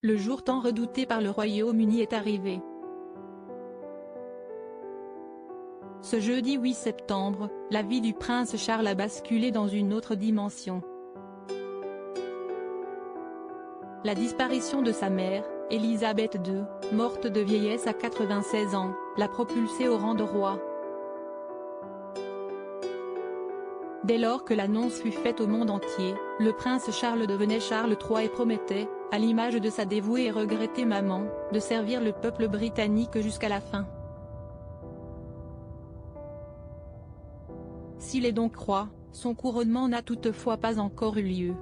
Le jour tant redouté par le Royaume-Uni est arrivé. Ce jeudi 8 septembre, la vie du prince Charles a basculé dans une autre dimension. La disparition de sa mère, Élisabeth II, morte de vieillesse à 96 ans, l'a propulsé au rang de roi. Dès lors que l'annonce fut faite au monde entier, le prince Charles devenait Charles III et promettait, à l'image de sa dévouée et regrettée maman, de servir le peuple britannique jusqu'à la fin. S'il est donc roi, son couronnement n'a toutefois pas encore eu lieu.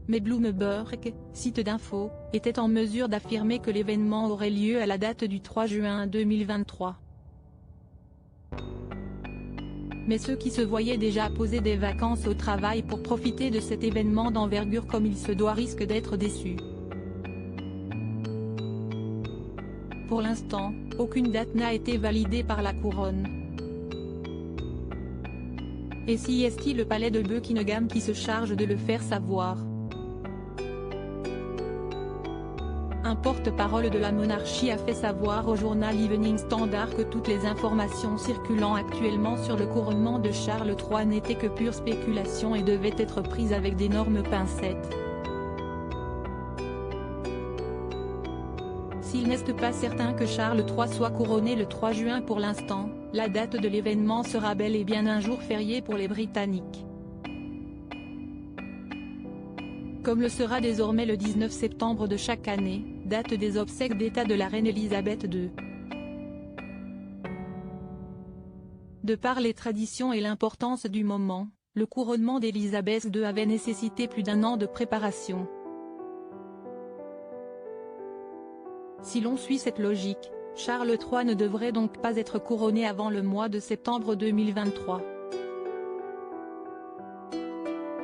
Mais Bloomberg, site d'info, était en mesure d'affirmer que l'événement aurait lieu à la date du 3 juin 2023. Mais ceux qui se voyaient déjà poser des vacances au travail pour profiter de cet événement d'envergure comme il se doit risquent d'être déçus. Pour l'instant, aucune date n'a été validée par la couronne. Et si est-il le palais de Buckingham qui se charge de le faire savoir? Un porte-parole de la monarchie a fait savoir au journal Evening Standard que toutes les informations circulant actuellement sur le couronnement de Charles III n'étaient que pure spéculation et devaient être prises avec d'énormes pincettes. S'il n'est pas certain que Charles III soit couronné le 3 juin pour l'instant, la date de l'événement sera bel et bien un jour férié pour les Britanniques. Comme le sera désormais le 19 septembre de chaque année, date des obsèques d'État de la reine Élisabeth II. De par les traditions et l'importance du moment, le couronnement d'Élisabeth II avait nécessité plus d'un an de préparation. Si l'on suit cette logique, Charles III ne devrait donc pas être couronné avant le mois de septembre 2023.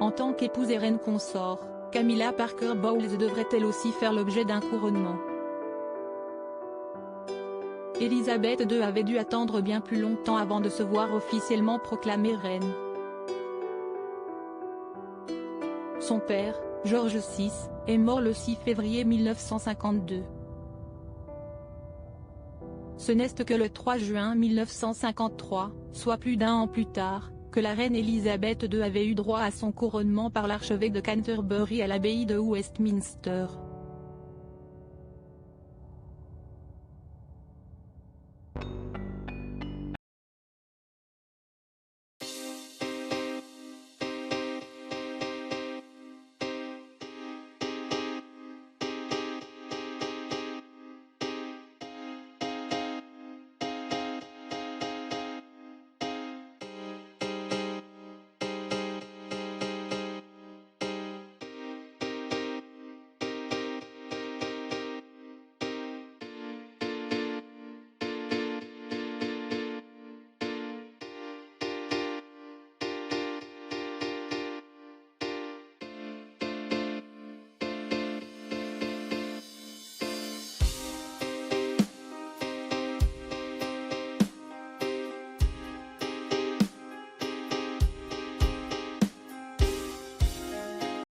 En tant qu'épouse et reine consort, Camilla Parker Bowles devrait elle aussi faire l'objet d'un couronnement. Élisabeth II avait dû attendre bien plus longtemps avant de se voir officiellement proclamée reine. Son père, George VI, est mort le 6 février 1952. Ce n'est que le 3 juin 1953, soit plus d'un an plus tard, que la reine Élisabeth II avait eu droit à son couronnement par l'archevêque de Canterbury à l'abbaye de Westminster.